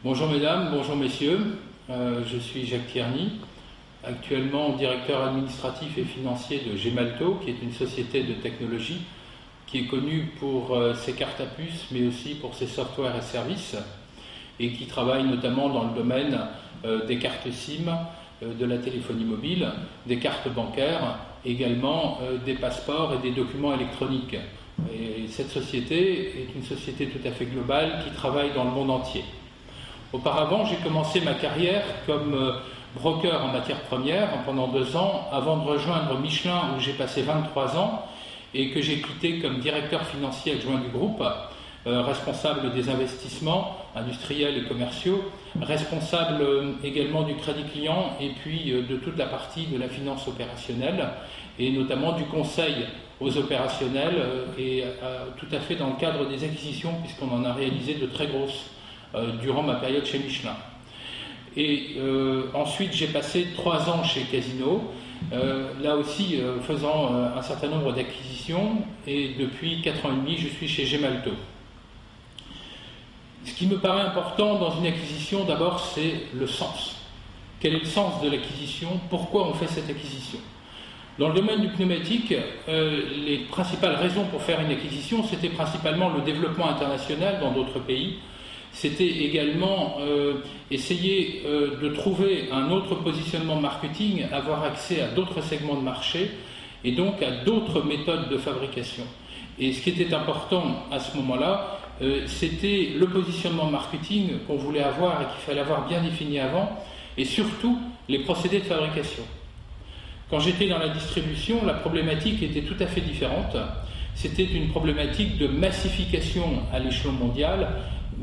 Bonjour mesdames, bonjour messieurs, je suis Jacques Tierney, actuellement directeur administratif et financier de Gemalto, qui est une société de technologie qui est connue pour ses cartes à puce, mais aussi pour ses softwares et services, et qui travaille notamment dans le domaine des cartes SIM, de la téléphonie mobile, des cartes bancaires, également des passeports et des documents électroniques. Et cette société est une société tout à fait globale qui travaille dans le monde entier. Auparavant, j'ai commencé ma carrière comme broker en matières premières pendant 2 ans, avant de rejoindre Michelin où j'ai passé 23 ans et que j'ai quitté comme directeur financier adjoint du groupe, responsable des investissements industriels et commerciaux, responsable également du crédit client et puis de toute la partie de la finance opérationnelle et notamment du conseil aux opérationnels et tout à fait dans le cadre des acquisitions puisqu'on en a réalisé de très grosses durant ma période chez Michelin. Et ensuite j'ai passé 3 ans chez Casino, là aussi faisant un certain nombre d'acquisitions, et depuis 4 ans et demi je suis chez Gemalto. Ce qui me paraît important dans une acquisition, d'abord, c'est le sens. Quel est le sens de l'acquisition? Pourquoi on fait cette acquisition? Dans le domaine du pneumatique, les principales raisons pour faire une acquisition, c'était principalement le développement international dans d'autres pays. C'était également essayer de trouver un autre positionnement marketing, avoir accès à d'autres segments de marché et donc à d'autres méthodes de fabrication. Et ce qui était important à ce moment-là, c'était le positionnement marketing qu'on voulait avoir et qu'il fallait avoir bien défini avant, et surtout les procédés de fabrication. Quand j'étais dans la distribution, la problématique était tout à fait différente. C'était une problématique de massification à l'échelon mondial,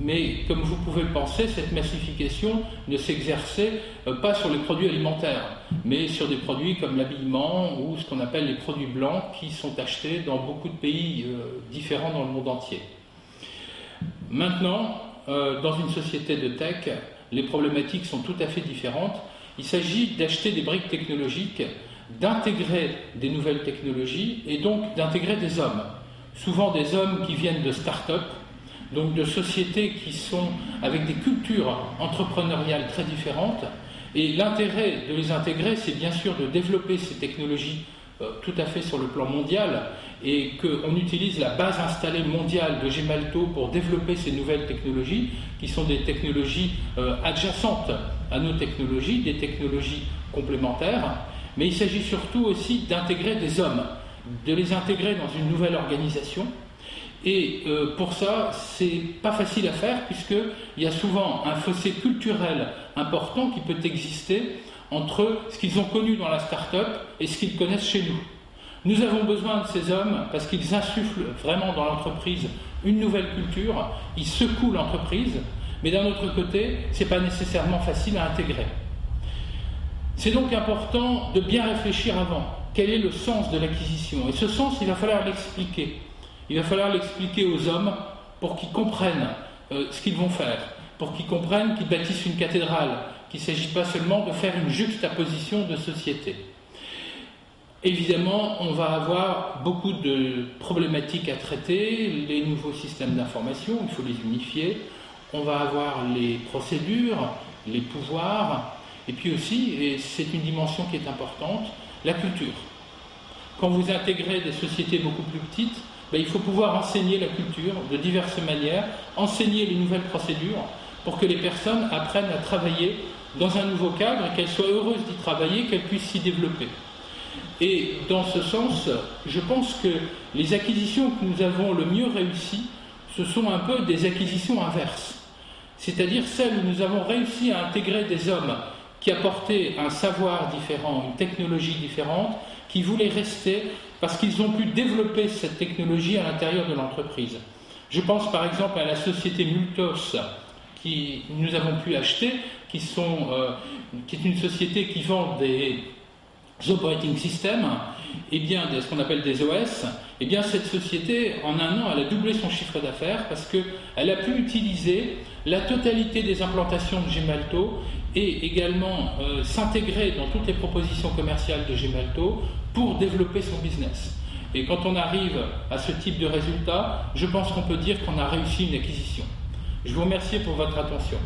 mais comme vous pouvez le penser, cette massification ne s'exerçait pas sur les produits alimentaires, mais sur des produits comme l'habillement ou ce qu'on appelle les produits blancs qui sont achetés dans beaucoup de pays différents dans le monde entier. Maintenant, dans une société de tech, les problématiques sont tout à fait différentes. Il s'agit d'acheter des briques technologiques, d'intégrer des nouvelles technologies et donc d'intégrer des hommes. Souvent des hommes qui viennent de start-up, donc de sociétés qui sont avec des cultures entrepreneuriales très différentes. Et l'intérêt de les intégrer, c'est bien sûr de développer ces technologies tout à fait sur le plan mondial et qu'on utilise la base installée mondiale de Gemalto pour développer ces nouvelles technologies qui sont des technologies adjacentes à nos technologies, des technologies complémentaires, mais il s'agit surtout aussi d'intégrer des hommes, de les intégrer dans une nouvelle organisation. Et pour ça, c'est pas facile à faire puisqu'il y a souvent un fossé culturel important qui peut exister entre ce qu'ils ont connu dans la start-up et ce qu'ils connaissent chez nous. Nous avons besoin de ces hommes parce qu'ils insufflent vraiment dans l'entreprise une nouvelle culture, ils secouent l'entreprise, mais d'un autre côté, c'est pas nécessairement facile à intégrer. C'est donc important de bien réfléchir avant. Quel est le sens de l'acquisition? Et ce sens, il va falloir l'expliquer. Il va falloir l'expliquer aux hommes pour qu'ils comprennent ce qu'ils vont faire, pour qu'ils comprennent qu'ils bâtissent une cathédrale, qu'il ne s'agit pas seulement de faire une juxtaposition de sociétés. Évidemment, on va avoir beaucoup de problématiques à traiter, les nouveaux systèmes d'information, il faut les unifier, on va avoir les procédures, les pouvoirs, et puis aussi, et c'est une dimension qui est importante, la culture. Quand vous intégrez des sociétés beaucoup plus petites, il faut pouvoir enseigner la culture de diverses manières, enseigner les nouvelles procédures pour que les personnes apprennent à travailler dans un nouveau cadre et qu'elles soient heureuses d'y travailler, qu'elles puissent s'y développer. Et dans ce sens, je pense que les acquisitions que nous avons le mieux réussies, ce sont un peu des acquisitions inverses. C'est-à-dire celles où nous avons réussi à intégrer des hommes qui apportaient un savoir différent, une technologie différente, qui voulaient rester parce qu'ils ont pu développer cette technologie à l'intérieur de l'entreprise. Je pense par exemple à la société Multos qui nous avons pu acheter, qui est une société qui vend des operating systems, et bien ce qu'on appelle des OS. Et bien cette société, en 1 an, elle a doublé son chiffre d'affaires parce qu'elle a pu utiliser la totalité des implantations de Gemalto et également s'intégrer dans toutes les propositions commerciales de Gemalto pour développer son business. Et quand on arrive à ce type de résultat, je pense qu'on peut dire qu'on a réussi une acquisition. Je vous remercie pour votre attention.